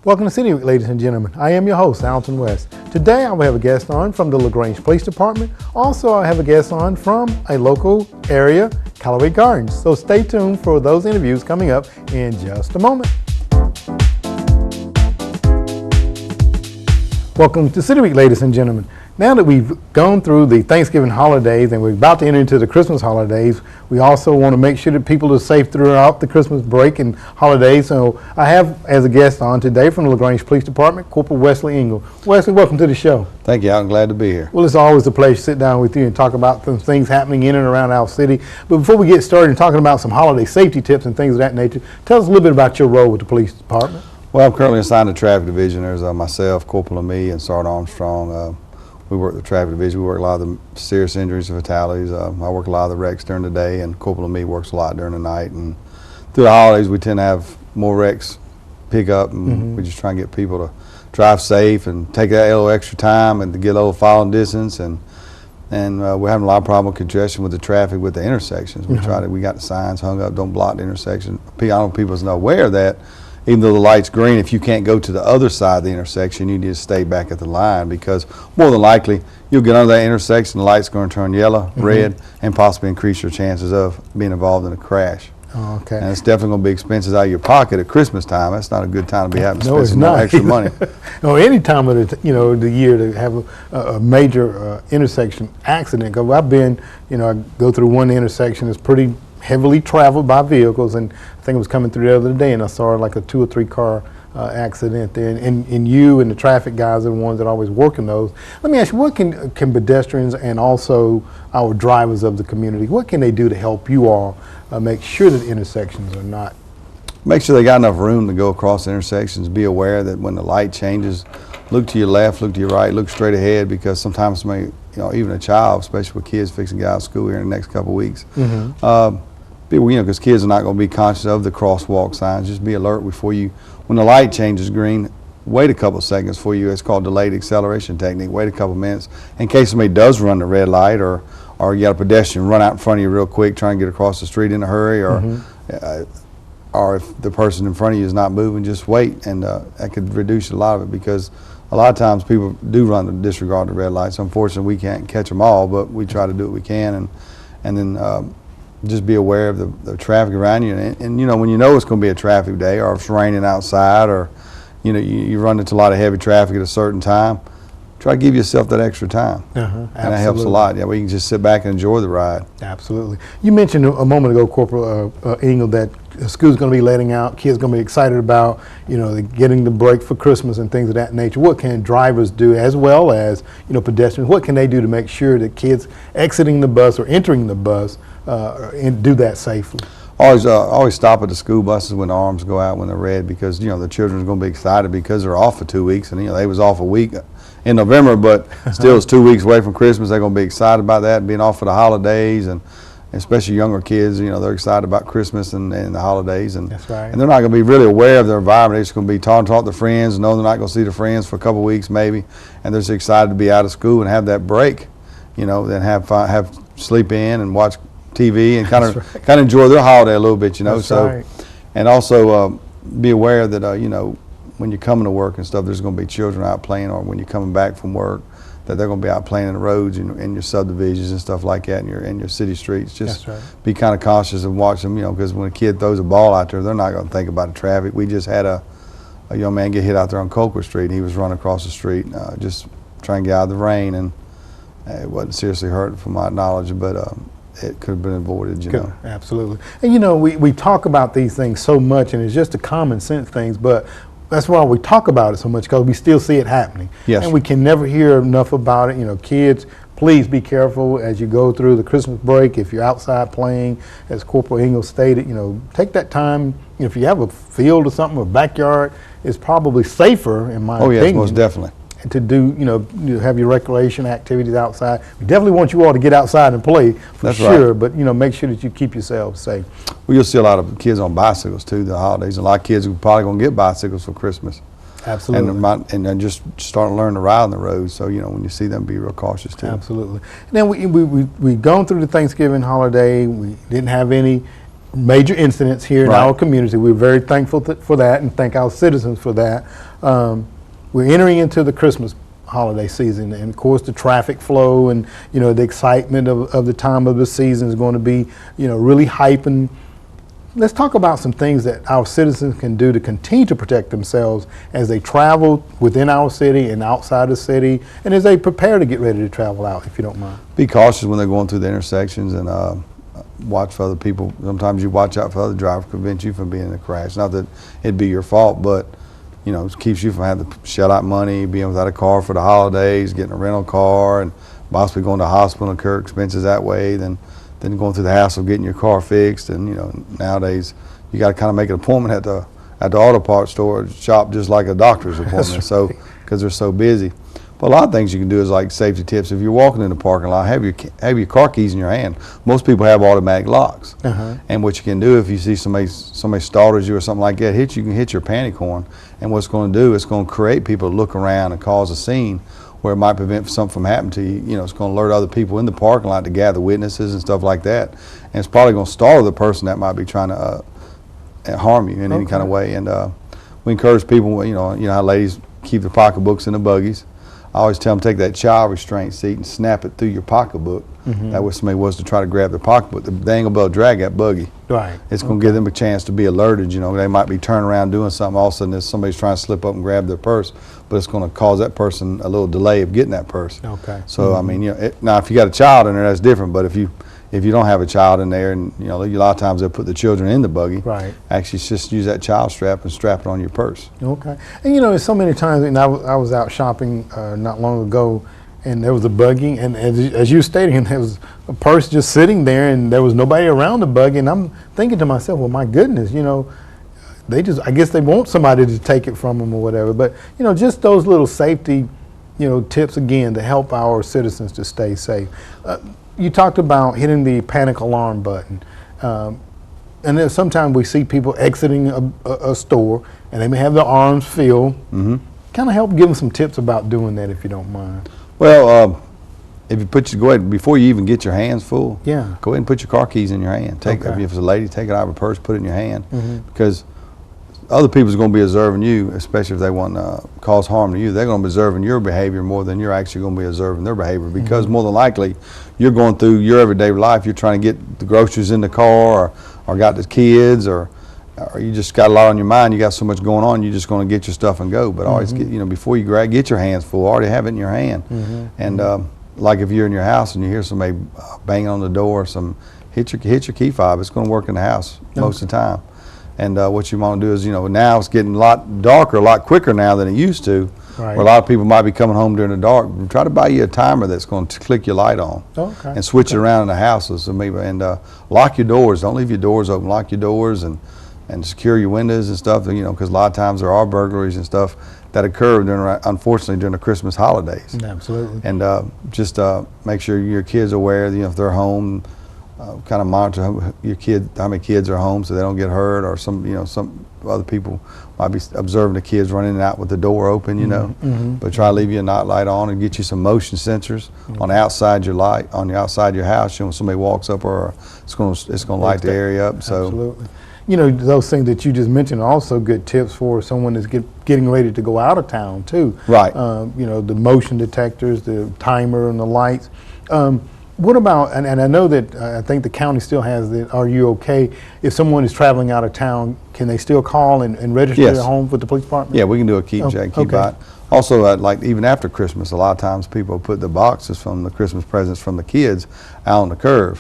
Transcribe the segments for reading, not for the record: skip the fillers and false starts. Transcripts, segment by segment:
Welcome to City Week, ladies and gentlemen. I am your host, Alton West. Today I will have a guest on from the LaGrange Police Department. Also, I have a guest on from a local area, Callaway Gardens. So stay tuned for those interviews coming up in just a moment. Welcome to City Week, ladies and gentlemen. Now that we've gone through the Thanksgiving holidays and we're about to enter into the Christmas holidays, we also want to make sure that people are safe throughout the Christmas break and holidays. So I have as a guest on today from the LaGrange Police Department, Corporal Wesley Engel. Wesley, welcome to the show. Thank you. I'm glad to be here. Well, it's always a pleasure to sit down with you and talk about some things happening in and around our city. But before we get started talking about some holiday safety tips and things of that nature, tell us a little bit about your role with the police department. Well, I'm currently assigned to traffic division. There's myself, Corporal and me, and Sergeant Armstrong. We work the traffic division. We work a lot of the serious injuries and fatalities. I work a lot of the wrecks during the day, and Corporal and me works a lot during the night. And through the holidays, we tend to have more wrecks pick up, and we just try and get people to drive safe and take that little extra time and to get a little following distance. And we're having a lot of problem with congestion with the traffic with the intersections. We got the signs hung up, don't block the intersection. I don't know if people's not aware of that. Even though the light's green, if you can't go to the other side of the intersection, you need to stay back at the line, because more than likely you'll get under that intersection, the light's going to turn yellow, red, and possibly increase your chances of being involved in a crash. Oh, okay. And it's definitely going to be expenses out of your pocket at Christmas time. That's not a good time to be having to spend some extra money. No, any time of the year to have a major intersection accident. Because I've been, I go through one intersection that's pretty heavily traveled by vehicles, and I think it was coming through the other day, and I saw like a 2 or 3 car accident there. And you and the traffic guys are the ones that always work in those. Let me ask you, what can pedestrians and also our drivers of the community, what can they do to help you all make sure that intersections are not? Make sure they got enough room to go across the intersections. Be aware that when the light changes, look to your left, look to your right, look straight ahead, because sometimes even a child, especially with kids fixing to get out of school here in the next couple of weeks, because kids are not going to be conscious of the crosswalk signs. Just be alert before when the light changes green, wait a couple of seconds for you. It's called delayed acceleration technique. Wait a couple of minutes in case somebody does run the red light, or you got a pedestrian run out in front of you real quick, try and get across the street in a hurry, or if the person in front of you is not moving, just wait, and that could reduce a lot of it, because a lot of times people do run to disregard the red lights. Unfortunately, we can't catch them all, but we try to do what we can, and then just be aware of the traffic around you. And when you know it's going to be a traffic day, or if it's raining outside, or you run into a lot of heavy traffic at a certain time, try to give yourself that extra time. And that helps a lot. Yeah, we can just sit back and enjoy the ride. Absolutely. You mentioned a moment ago, Corporal Engel, that the school's going to be letting out, kids going to be excited about, getting the break for Christmas and things of that nature. What can drivers do, as well as, pedestrians? What can they do to make sure that kids exiting the bus or entering the bus and do that safely? Always stop at the school buses when the arms go out when they're red, because the children are going to be excited because they're off for 2 weeks, and they was off a week in November, but still it's 2 weeks away from Christmas. They're going to be excited about that, being off for the holidays, and especially younger kids, they're excited about Christmas and the holidays, and that's right. And they're not going to be really aware of their environment. They're just going to be talk to their friends, know they're not going to see their friends for a couple of weeks maybe, and they're just excited to be out of school and have that break, then have sleep in and watch TV and kind of enjoy their holiday a little bit, That's right. And also be aware that when you're coming to work and stuff, there's going to be children out playing, or when you're coming back from work, that they're going to be out playing in the roads in your subdivisions and stuff like that, in your city streets. Just be kind of cautious and watch them, because when a kid throws a ball out there, they're not going to think about the traffic. We just had a young man get hit out there on Coker Street, and he was running across the street just trying to get out of the rain, and it wasn't seriously hurt from my knowledge, but it could have been avoided, Absolutely. And we talk about these things so much, and it's just the common sense things, but that's why we talk about it so much, because we still see it happening. Yes. And we can never hear enough about it. Kids, please be careful as you go through the Christmas break. If you're outside playing, as Corporal Engel stated, take that time. If you have a field or something, or backyard, it's probably safer, in my opinion. Oh yes, most definitely. To do, have your recreation activities outside. We definitely want you all to get outside and play, for sure, but make sure that you keep yourselves safe. Well, you'll see a lot of kids on bicycles too, the holidays. A lot of kids are probably going to get bicycles for Christmas. Absolutely. And just start to learn to ride on the road, so when you see them, be real cautious too. Absolutely. Now we've gone through the Thanksgiving holiday. We didn't have any major incidents here in Right. our community. We're very thankful for that and thank our citizens for that. We're entering into the Christmas holiday season, and of course the traffic flow and the excitement of the time of the season is going to be really hyping. Let's talk about some things that our citizens can do to continue to protect themselves as they travel within our city and outside the city, and as they prepare to get ready to travel out, if you don't mind. Be cautious when they're going through the intersections, and watch for other people. Sometimes you watch out for other drivers, prevent you from being in a crash. Not that it'd be your fault, but it keeps you from having to shell out money, being without a car for the holidays, getting a rental car, and possibly going to the hospital and incur expenses that way. Then going through the hassle of getting your car fixed. And nowadays you got to kind of make an appointment at the auto parts store shop, just like a doctor's appointment. So because they're so busy. But a lot of things you can do is like safety tips. If you're walking in the parking lot, have your car keys in your hand. Most people have automatic locks. And what you can do if you see somebody startles you or something like that, you can hit your panic horn. And what's going to do, it's going to create people to look around and cause a scene where it might prevent something from happening to you. It's going to alert other people in the parking lot to gather witnesses and stuff like that. And it's probably going to startle the person that might be trying to harm you in any kind of way. And we encourage people, you know how ladies keep their pocketbooks in the buggies. I always tell them, take that child restraint seat and snap it through your pocketbook. That way somebody was to try to grab their pocketbook, they ain't gonna be able to drag that buggy. Right. It's gonna give them a chance to be alerted. They might be turning around doing something, all of a sudden somebody's trying to slip up and grab their purse, but it's gonna cause that person a little delay of getting that purse. Okay. So I mean, now if you got a child in there, that's different, but if you don't have a child in there, and a lot of times they'll put the children in the buggy. Right. Actually, just use that child strap and strap it on your purse. Okay. And there's so many times, and I was out shopping not long ago, and there was a buggy, and as you were stating, there was a purse just sitting there, and there was nobody around the buggy, and I'm thinking to myself, well, my goodness, I guess they want somebody to take it from them or whatever. But just those little safety, tips again to help our citizens to stay safe. You talked about hitting the panic alarm button, and then sometimes we see people exiting a store, and they may have their arms filled. Kind of help give them some tips about doing that, if you don't mind. Well, if you go ahead before you even get your hands full. Yeah. Go ahead and put your car keys in your hand. If it's a lady, take it out of her purse, put it in your hand, because other people's going to be observing you, especially if they want to cause harm to you. They're going to be observing your behavior more than you're actually going to be observing their behavior, because more than likely you're going through your everyday life. You're trying to get the groceries in the car, or got the kids, or you just got a lot on your mind. You got so much going on. You're just going to get your stuff and go. But always get before you get your hands full. Already have it in your hand. And like if you're in your house and you hear somebody banging on the door, hit your key fob. It's going to work in the house most of the time. And what you want to do is, now it's getting a lot darker, a lot quicker now than it used to. Right. Where a lot of people might be coming home during the dark. Try to buy you a timer that's going to click your light on, and switch it around in the houses. And lock your doors. Don't leave your doors open. Lock your doors and secure your windows and stuff. Because a lot of times there are burglaries and stuff that occur unfortunately during the Christmas holidays. Absolutely. And just make sure your kids are aware. If they're home. Kind of monitor your kid, how many kids are home, so they don't get hurt, or some other people might be observing the kids running in and out with the door open, But try to leave your night light on and get you some motion sensors on the outside your light, on the outside of your house. When somebody walks up, or it's going to light the area up. So absolutely. Those things that you just mentioned are also good tips for someone that's getting ready to go out of town too. Right. The motion detectors, the timer, and the lights. What about, and I know that I think the county still has the Are You Okay? If someone is traveling out of town, can they still call and register their home with the police department? Yeah, we can do a keep check, keep out. Also, like even after Christmas, a lot of times people put the boxes from the Christmas presents from the kids out on the curb,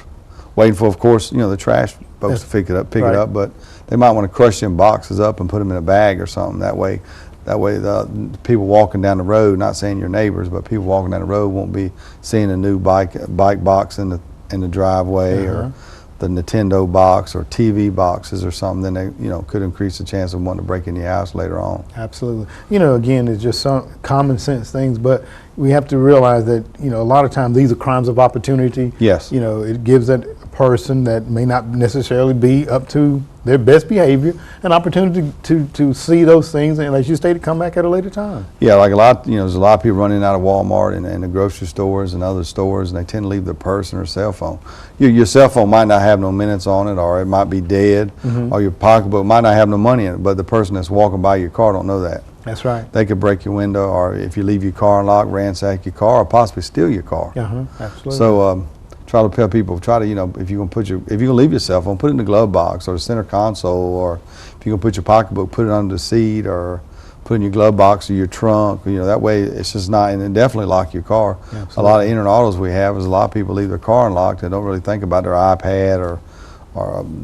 waiting for, of course, the trash folks to pick it up. But they might want to crush them boxes up and put them in a bag or something. That way the people walking down the road, not saying your neighbors, but people walking down the road won't be seeing a new bike box in the driveway, or the Nintendo box or TV boxes or something. Then they could increase the chance of wanting to break in your house later on. Absolutely. Again, it's just some common sense things, but we have to realize that a lot of times these are crimes of opportunity. Yes. It gives that person that may not necessarily be up to their best behavior an opportunity to see those things and, as you stated, come back at a later time. Yeah, like a lot, there's a lot of people running out of Walmart and the grocery stores and other stores, and they tend to leave their purse and their cell phone. Your cell phone might not have no minutes on it, or it might be dead, or your pocketbook might not have no money in it, but the person that's walking by your car don't know that. That's right. They could break your window, or if you leave your car unlocked, ransack your car, or possibly steal your car. Absolutely. So try to tell people, if you're gonna leave your cell phone, put it in the glove box or the center console, or if you're gonna put your pocketbook, put it under the seat, or put it in your glove box or your trunk. That way it's just not, and then definitely lock your car. Absolutely. A lot of internet autos we have is a lot of people leave their car unlocked. They don't really think about their iPad or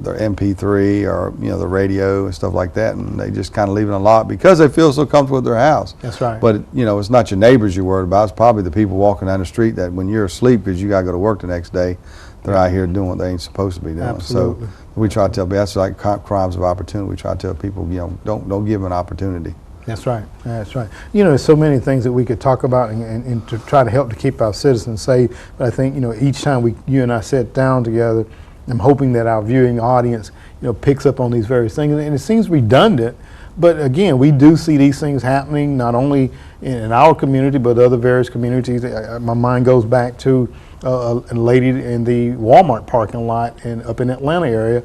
their MP3 or the radio and stuff like that, and they just kind of leave it unlocked because they feel so comfortable with their house. That's right. But it's not your neighbors you're worried about. It's probably the people walking down the street that when you're asleep because you got to go to work the next day, they're out here doing what they ain't supposed to be doing. Absolutely. So we try to tell people, that's like crimes of opportunity. We try to tell people, don't give them an opportunity. That's right. That's right. There's so many things that we could talk about and to try to help to keep our citizens safe. But I think each time you and I sit down together, I'm hoping that our viewing audience, picks up on these various things. And it seems redundant, but again, we do see these things happening not only in our community, but other various communities. My mind goes back to a lady in the Walmart parking lot up in Atlanta area,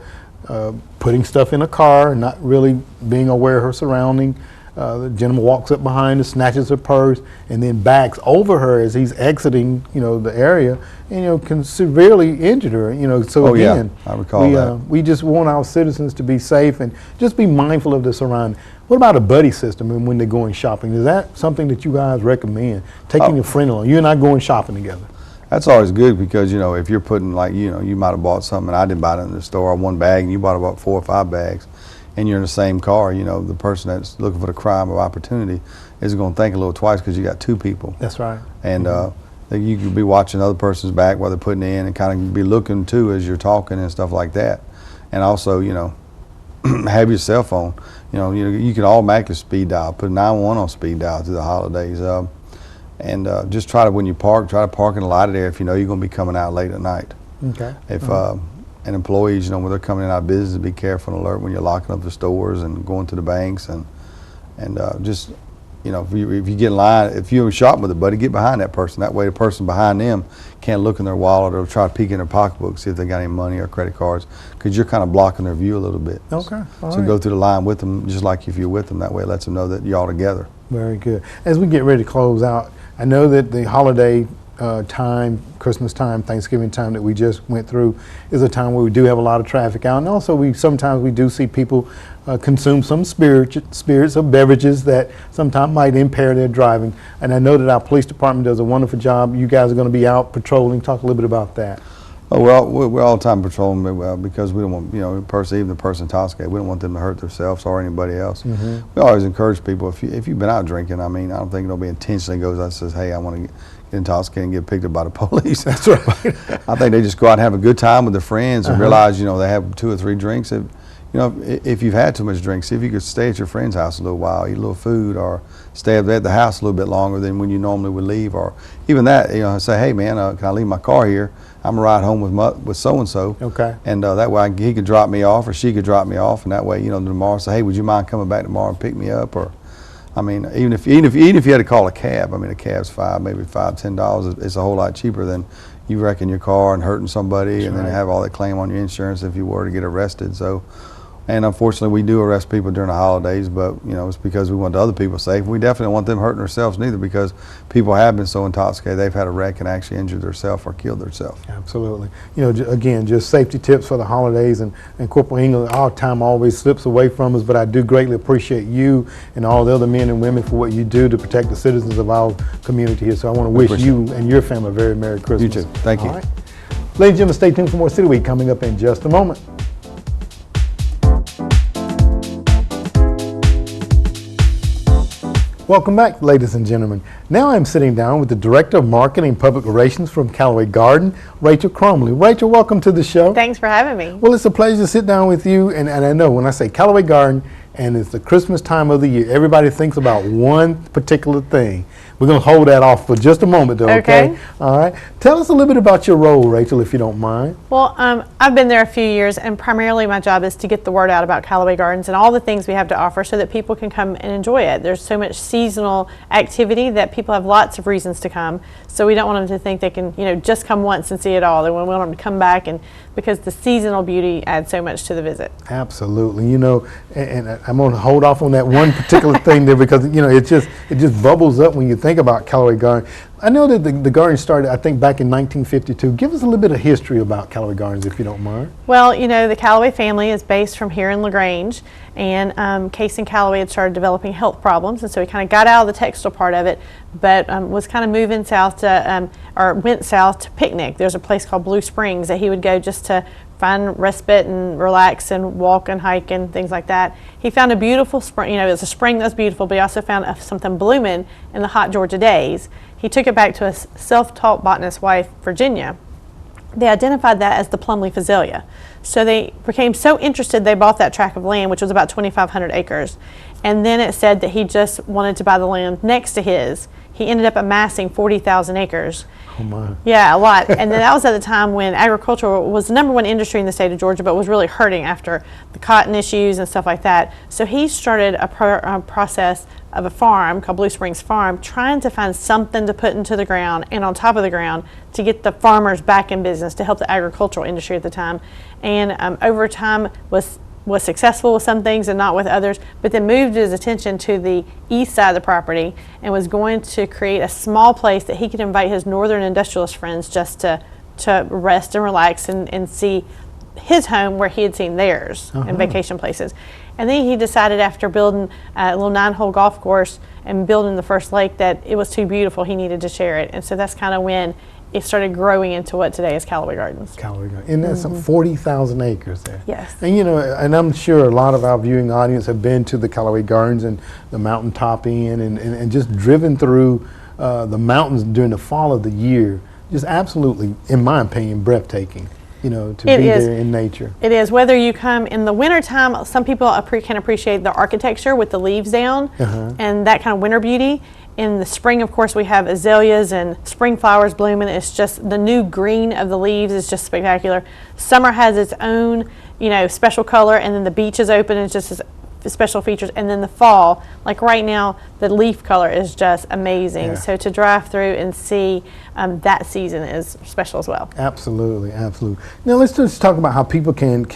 putting stuff in a car, not really being aware of her surrounding. The gentleman walks up behind her, snatches her purse, and then backs over her as he's exiting, the area, and can severely injure her. So again, I recall that. We just want our citizens to be safe and just be mindful of the surrounding. What about a buddy system when they're going shopping? Is that something that you guys recommend? Taking a friend along, you and I going shopping together. That's always good because if you're putting you might have bought something and I didn't buy it in the store, one bag, and you bought about 4 or 5 bags. And you're in the same car, the person that's looking for the crime of opportunity is going to think a little twice because you got 2 people. That's right. And you could be watching the other person's back while they're putting it in, and kind of be looking too as you're talking and stuff like that. And also, have your cell phone. You can automatically speed dial, put 911 on speed dial through the holidays. And just try to, when you park, try to park in a lighted area if you know you're going to be coming out late at night. Okay. If and employees, when they're coming in out of business, be careful and alert when you're locking up the stores and going to the banks, and just if you get in line, if you're shopping with a buddy, get behind that person. That way, the person behind them can't look in their wallet or try to peek in their pocketbook, see if they got any money or credit cards, because you're kind of blocking their view a little bit. Okay. So go through the line with them, just like if you're with them. That way, it lets them know that you're all together. Very good. As we get ready to close out, I know that the holiday time, Christmas time, Thanksgiving time that we just went through is a time where we do have a lot of traffic out, and also sometimes we do see people consume some spirits or beverages that sometimes might impair their driving. And I know that our police department does a wonderful job. You guys are going to be out patrolling. Talk a little bit about that. Oh, we're all the time patrolling because we don't want, even the person intoxicated, we don't want them to hurt themselves or anybody else. We always encourage people, if you've been out drinking, I don't think nobody intentionally goes out and says, hey, I want to get intoxicated and get picked up by the police. That's right. I think they just go out and have a good time with their friends and realize, they have 2 or 3 drinks. If you've had too much drink, see if you could stay at your friend's house a little while, eat a little food, or stay at the house a little bit longer than when you normally would leave, or even that, say, hey man, can I leave my car here? I'm gonna ride home with so and so. Okay. And that way he could drop me off, or she could drop me off, and that way, tomorrow say, hey, would you mind coming back tomorrow and pick me up? Or, even if you had to call a cab, a cab's maybe $5-10. It's a whole lot cheaper than you wrecking your car and hurting somebody, and then have all that claim on your insurance if you were to get arrested. So. And unfortunately, we do arrest people during the holidays, but it's because we want the other people safe. We definitely don't want them hurting themselves neither, because people have been so intoxicated they've had a wreck and actually injured themselves or killed themselves. Absolutely. Again, just safety tips for the holidays, and Corporal England, our time always slips away from us, but I do greatly appreciate you and all the other men and women for what you do to protect the citizens of our community here. So I want to wish you and your family a very Merry Christmas. You too. Thank you. All right. Ladies and gentlemen, stay tuned for more City Week coming up in just a moment. Welcome back, ladies and gentlemen. Now I'm sitting down with the Director of Marketing and Public Relations from Callaway Garden, Rachel Cromley. Rachel, welcome to the show. Thanks for having me. Well, it's a pleasure to sit down with you, and I know when I say Callaway Garden, and it's the Christmas time of the year. Everybody thinks about one particular thing. We're going to hold that off for just a moment, though, okay? All right. Tell us a little bit about your role, Rachel, if you don't mind. Well, I've been there a few years, and primarily my job is to get the word out about Callaway Gardens and all the things we have to offer so that people can come and enjoy it. There's so much seasonal activity that people have lots of reasons to come, so we don't want them to think they can, just come once and see it all. We want them to come back, and because the seasonal beauty adds so much to the visit. Absolutely. And I'm going to hold off on that one particular thing there because, it just bubbles up when you think about Callaway Gardens. I know that the garden started, I think, back in 1952. Give us a little bit of history about Callaway Gardens, if you don't mind. Well, the Callaway family is based from here in LaGrange, and Case and Callaway had started developing health problems, and so he kind of got out of the textile part of it, but was kind of moving south to, or went south to picnic. There's a place called Blue Springs that he would go just to find respite and relax and walk and hike and things like that. He found a beautiful spring, it was a spring that was beautiful, but he also found something blooming in the hot Georgia days. He took it back to his self-taught botanist wife, Virginia. They identified that as the plumleaf azalea. So they became so interested they bought that tract of land, which was about 2,500 acres. And then it said that he just wanted to buy the land next to his. He ended up amassing 40,000 acres. Oh my. Yeah, a lot. And then that was at the time when agriculture was the #1 industry in the state of Georgia, but was really hurting after the cotton issues and stuff like that. So he started a process of a farm called Blue Springs Farm, trying to find something to put into the ground and on top of the ground to get the farmers back in business, to help the agricultural industry at the time. And over time was successful with some things and not with others, but then moved his attention to the east side of the property and was going to create a small place that he could invite his northern industrialist friends just to rest and relax and see his home where he had seen theirs and vacation places. And then he decided, after building a little 9-hole golf course and building the first lake, that it was too beautiful, he needed to share it. And so that's kind of when it started growing into what today is Callaway Gardens. Callaway Gardens. And that's some 40,000 acres there. Yes. And and I'm sure a lot of our viewing audience have been to the Callaway Gardens and the mountaintop inn and just driven through the mountains during the fall of the year. Just absolutely, in my opinion, breathtaking. To be there in nature. It is. Whether you come in the wintertime, some people can appreciate the architecture with the leaves down and that kind of winter beauty. In the spring, of course, we have azaleas and spring flowers blooming. It's just the new green of the leaves is just spectacular. Summer has its own, special color, and then the beach is open and it's just special features. And then the fall, like right now, the leaf color is just amazing. Yeah. So to drive through and see that season is special as well. Absolutely, absolutely. Now let's just talk about how people can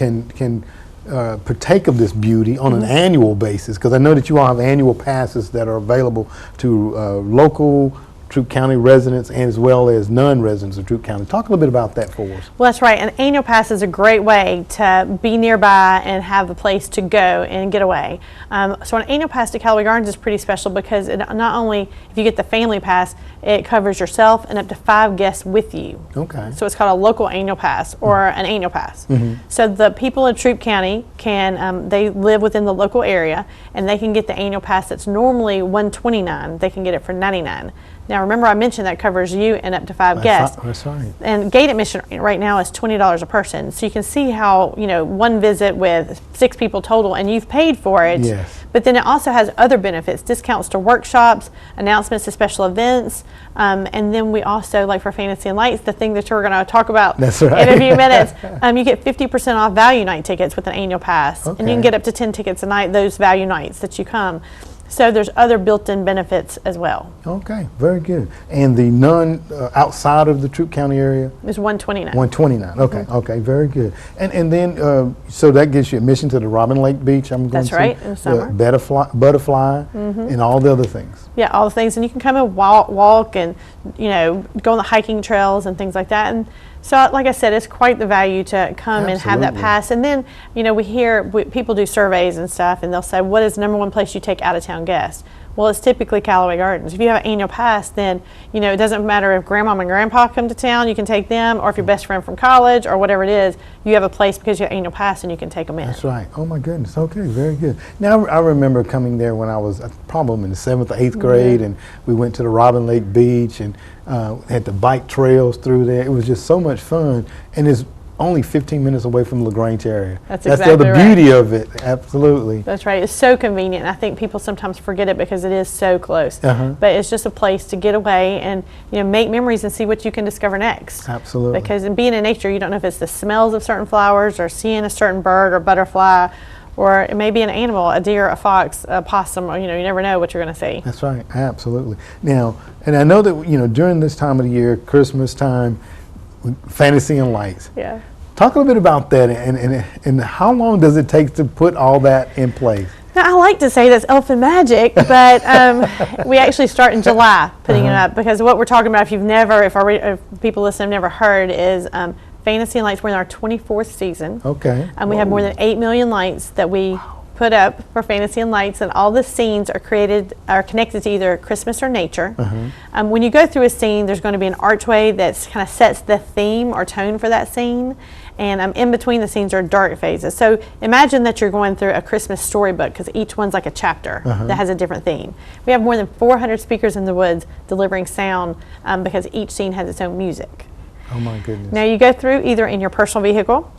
partake of this beauty on an annual basis, because I know that you all have annual passes that are available to local Troup County residents and as well as non-residents of Troup County. Talk a little bit about that for us. Well, that's right. An annual pass is a great way to be nearby and have a place to go and get away. So an annual pass to Callaway Gardens is pretty special because it not only, if you get the family pass, it covers yourself and up to 5 guests with you. Okay. So it's called a local annual pass or an annual pass. So the people in Troup County can, they live within the local area and they can get the annual pass that's normally $129. They can get it for $99. Now remember, I mentioned that covers you and up to 5 guests. That's right. And gate admission right now is $20 a person. So you can see how, one visit with 6 people total and you've paid for it. Yes. But then it also has other benefits, discounts to workshops, announcements to special events. And then we also, like for Fantasy and Lights, the thing that we're going to talk about That's right. in a few minutes, you get 50% off value night tickets with an annual pass. Okay. And you can get up to 10 tickets a night, those value nights that you come. So there's other built-in benefits as well. Okay, very good. And the none outside of the Troup County area? It's $129. $129. Okay, okay, very good. And then so that gives you admission to the Robin Lake Beach. I'm going That's to right, in the summer. Butterfly, and all the other things. Yeah, all the things, and you can come and walk and go on the hiking trails and things like that. And so, like I said, it's quite the value to come and have that Absolutely. pass. And then, we hear people do surveys and stuff, and they'll say, what is the #1 place you take out-of-town guests? Well, it's typically Callaway Gardens. If you have an annual pass, then, it doesn't matter if grandmom and grandpa come to town, you can take them, or if your best friend from college or whatever it is, you have a place because you have annual pass and you can take them in. That's right. Oh my goodness. Okay, very good. Now I remember coming there when I was probably in the 7th or 8th grade, and we went to the Robin Lake Beach and had the bike trails through there. It was just so much fun, and it's only 15 minutes away from LaGrange area. That's the exactly other right. beauty of it. Absolutely. That's right. It's so convenient. I think people sometimes forget it because it is so close. Uh-huh. But it's just a place to get away and make memories and see what you can discover next. Absolutely. Because in being in nature, you don't know if it's the smells of certain flowers or seeing a certain bird or butterfly, or it may be an animal, a deer, a fox, a possum, or you never know what you're going to see. That's right. Absolutely. Now, and I know that during this time of the year, Christmas time, fantasy and lights. Yeah. Talk a little bit about that, and how long does it take to put all that in place? Now, I like to say that's elfin magic, but we actually start in July putting it up, because what we're talking about, if people listening have never heard, is Fantasy and Lights. We're in our 24th season. Okay. And we have more than 8 million lights that we put up for Fantasy and Lights, and all the scenes are connected to either Christmas or nature. When you go through a scene, there's going to be an archway that kind of sets the theme or tone for that scene, and in between the scenes are dark phases. So imagine that you're going through a Christmas storybook, because each one's like a chapter that has a different theme. We have more than 400 speakers in the woods delivering sound, because each scene has its own music. Oh my goodness. Now you go through either in your personal vehicle,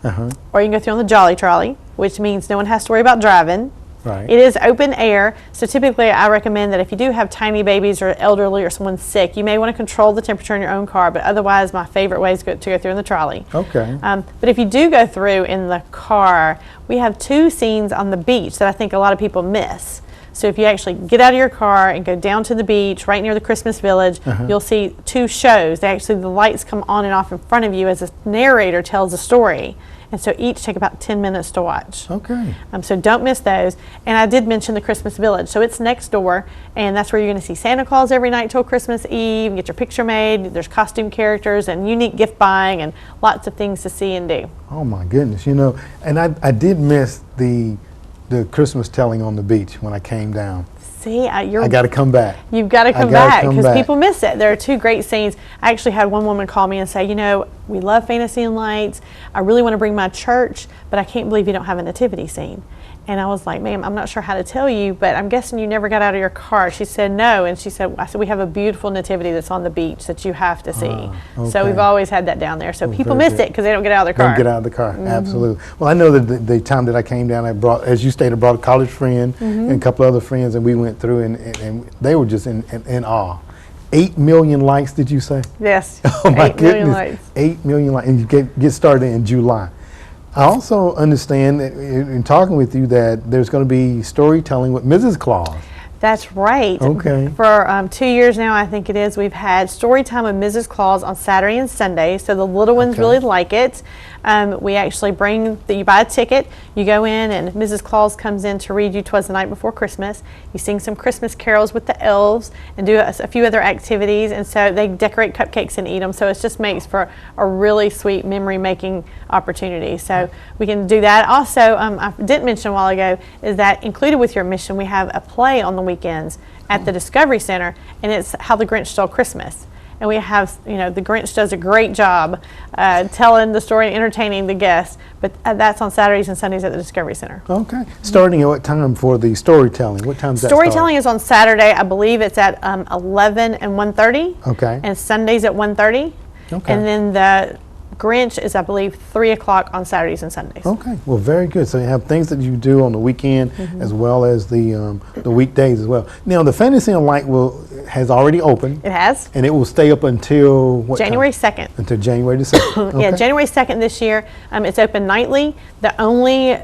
or you can go through on the Jolly Trolley, which means no one has to worry about driving. Right. It is open air, so typically I recommend that if you do have tiny babies or elderly or someone sick, you may want to control the temperature in your own car, but otherwise my favorite way is to go through in the trolley. Okay. But if you do go through in the car, we have 2 scenes on the beach that I think a lot of people miss. So if you actually get out of your car and go down to the beach right near the Christmas Village, you'll see 2 shows. The lights come on and off in front of you as a narrator tells a story. And so each take about 10 minutes to watch. Okay. So don't miss those. And I did mention the Christmas Village. So it's next door, and that's where you're going to see Santa Claus every night till Christmas Eve, get your picture made. There's costume characters and unique gift buying and lots of things to see and do. Oh my goodness. And I did miss the Christmas telling on the beach when I came down. See, I got to come back. You've got to come back, because people miss it. There are 2 great scenes. I actually had one woman call me and say, we love Fantasy and Lights. I really want to bring my church, but I can't believe you don't have a nativity scene. And I was like, ma'am, I'm not sure how to tell you, but I'm guessing you never got out of your car. She said, no. And I said, we have a beautiful nativity that's on the beach that you have to see. Okay. So we've always had that down there. So people miss it because they don't get out of their car. Don't get out of the car, absolutely. Well, I know that the time that I came down, I brought, as you stated, brought a college friend and a couple other friends, and we went through, and they were just in awe. 8 million likes, did you say? Yes. Oh my 8 million goodness. lights. 8 million likes, and you get started in July. I also understand that in talking with you that there's going to be storytelling with Mrs. Claus. That's right. Okay. For 2 years now, I think it is, we've had story time with Mrs. Claus on Saturday and Sunday, so the little ones really like it. We actually you buy a ticket, you go in, and Mrs. Claus comes in to read you 'Twas the Night Before Christmas. You sing some Christmas carols with the elves and do a few other activities, and so they decorate cupcakes and eat them, so it just makes for a really sweet memory-making opportunity. So we can do that. Also, I didn't mention a while ago, is that included with your admission, we have a play on the weekends at the Discovery Center, and it's How the Grinch Stole Christmas. And we have, the Grinch does a great job telling the story and entertaining the guests, but that's on Saturdays and Sundays at the Discovery Center. Okay. Starting at what time for the storytelling? What time does that start? Storytelling is on Saturday. I believe it's at 11 and 1:30. Okay. And Sundays at 1:30. Okay. And then the Grinch is, I believe, 3 o'clock on Saturdays and Sundays. Okay, well, very good. So you have things that you do on the weekend as well as the weekdays as well. Now, the Fantasy and Light has already opened. It has. And it will stay up until what January time? 2nd. Until January the 2nd. Okay. Yeah, January 2nd this year. It's open nightly. The only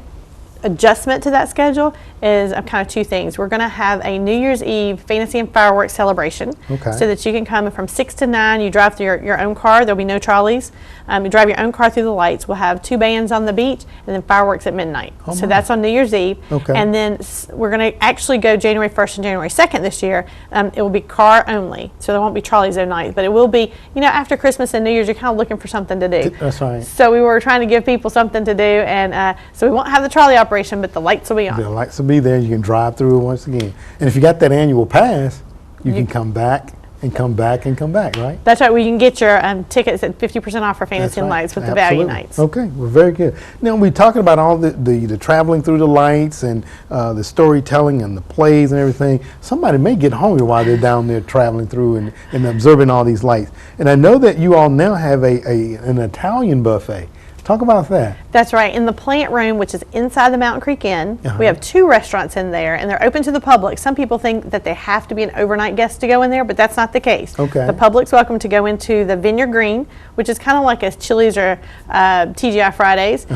adjustment to that schedule is kind of 2 things. We're going to have a New Year's Eve fantasy and fireworks celebration, so that you can come from 6 to 9. You drive through your own car. There'll be no trolleys. You drive your own car through the lights. We'll have 2 bands on the beach, and then fireworks at midnight. So that's on New Year's Eve. Okay. And then we're going to actually go January 1st and January 2nd this year. It will be car only, so there won't be trolleys those nights. But it will be, after Christmas and New Year's, you're kind of looking for something to do. That's right. So we were trying to give people something to do, and so we won't have the trolley operation, but the lights will be on. The lights will be there. You can drive through it once again. And if you got that annual pass, you can come back and come back and come back, right? That's right. We can get your tickets at 50% off for Fantasy and right. Lights with Absolutely. the value nights. Okay, well, very good. Now, we're talking about all the traveling through the lights and the storytelling and the plays and everything. Somebody may get hungry while they're down there traveling through and observing all these lights. And I know that you all now have an Italian buffet. Talk about that. That's right. In the plant room, which is inside the Mountain Creek Inn, Uh-huh. we have 2 restaurants in there, and they're open to the public. Some people think that they have to be an overnight guest to go in there, but that's not the case. Okay. The public's welcome to go into the Vineyard Green, which is kind of like a Chili's or TGI Fridays,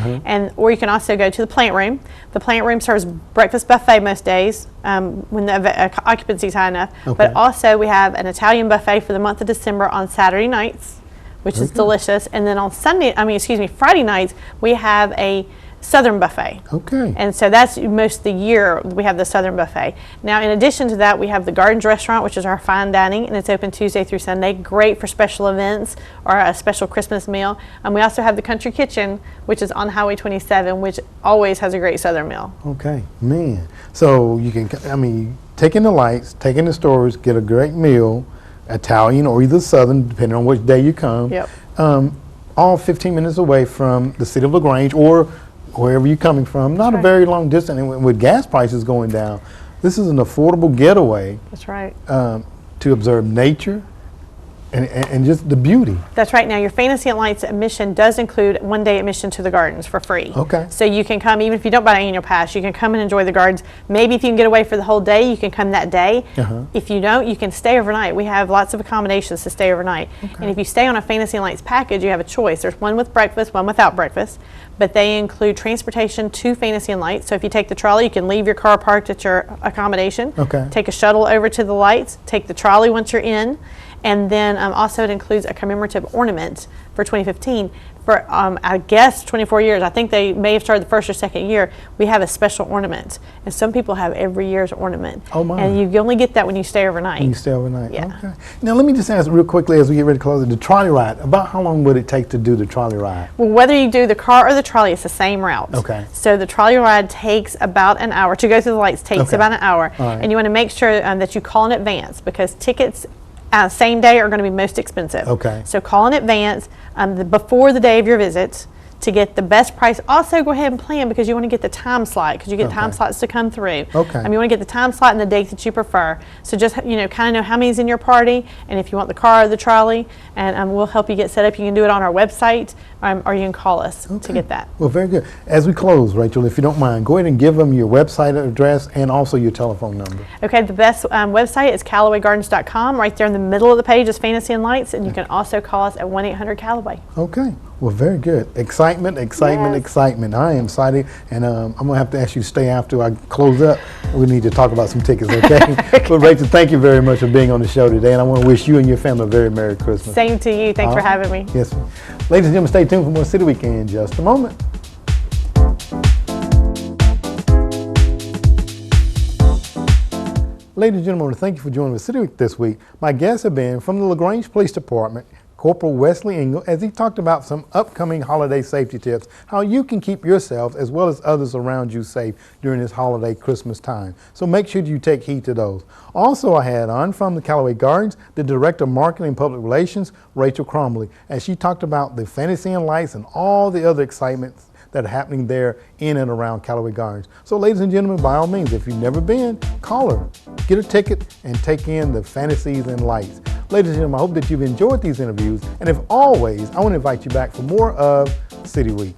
or you can also go to the plant room. The plant room serves breakfast buffet most days when the occupancy is high enough, but also we have an Italian buffet for the month of December on Saturday nights, which is delicious. And then on Friday nights, we have a Southern buffet. Okay. And so that's most of the year we have the Southern buffet. Now, in addition to that, we have the Gardens Restaurant, which is our fine dining, and it's open Tuesday through Sunday. Great for special events or a special Christmas meal. And we also have the Country Kitchen, which is on Highway 27, which always has a great Southern meal. Okay, man. So you can, take in the lights, take in the stores, get a great meal, Italian or either Southern, depending on which day you come. Yep. All 15 minutes away from the City of LaGrange or wherever you're coming from. Not a right. very long distance. And with gas prices going down, this is an affordable getaway That's right. to observe nature and just the beauty. That's right. Now, your Fantasy and Lights admission does include 1-day admission to the gardens for free. Okay. So you can come, even if you don't buy an annual pass, you can come and enjoy the gardens. Maybe if you can get away for the whole day, you can come that day. Uh-huh. If you don't, you can stay overnight. We have lots of accommodations to stay overnight. And if you stay on a Fantasy and Lights package, you have a choice. There's one with breakfast, one without breakfast. But they include transportation to Fantasy and Lights. So if you take the trolley, you can leave your car parked at your accommodation. Okay. Take a shuttle over to the lights, take the trolley once you're in. And then also it includes a commemorative ornament for 2015. For, I guess, 24 years. I think they may have started the first or second year. We have a special ornament. And some people have every year's ornament. Oh, my. And you only get that when you stay overnight. You stay overnight. Yeah. Okay. Now let me just ask real quickly as we get ready to close it. The trolley ride. About how long would it take to do the trolley ride? Well, whether you do the car or the trolley, it's the same route. Okay. So the trolley ride takes about an hour. To go through the lights takes Okay. about an hour. All right. And you want to make sure that you call in advance because tickets same day are going to be most expensive. Okay. So call in advance before the day of your visit to get the best price. Also, go ahead and plan because you want to get the time slot because you get time Okay. slots to come through. Okay. You want to get the time slot and the date that you prefer. So just kind of know how many's in your party and if you want the car or the trolley, and we'll help you get set up. You can do it on our website or you can call us to get that. Well, very good. As we close, Rachel, if you don't mind, go ahead and give them your website address and also your telephone number. Okay, the best website is CallawayGardens.com. Right there in the middle of the page is Fantasy and Lights, and you can also call us at 1-800-CALLAWAY. Okay. Well, very good. Excitement. Yes. I am excited, and I'm going to have to ask you to stay after I close up. We need to talk about some tickets, okay? Well, Rachel, thank you very much for being on the show today, and I want to wish you and your family a very Merry Christmas. Same to you. Thanks for having me. Yes, ma'am. Ladies and gentlemen, stay tuned for more City Week in just a moment. Ladies and gentlemen, thank you for joining the City Week this week. My guests have been from the LaGrange Police Department, Corporal Wesley Engel, as he talked about some upcoming holiday safety tips, how you can keep yourself as well as others around you safe during this holiday Christmas time. So make sure you take heed to those. Also, I had on from the Callaway Gardens, the Director of Marketing and Public Relations, Rachel Cromley, as she talked about the Fantasy and Lights and all the other excitements that are happening there in and around Callaway Gardens. So ladies and gentlemen, by all means, if you've never been, call her, get a ticket, and take in the Fantasies and Lights. Ladies and gentlemen, I hope that you've enjoyed these interviews, and if always, I want to invite you back for more of City Week.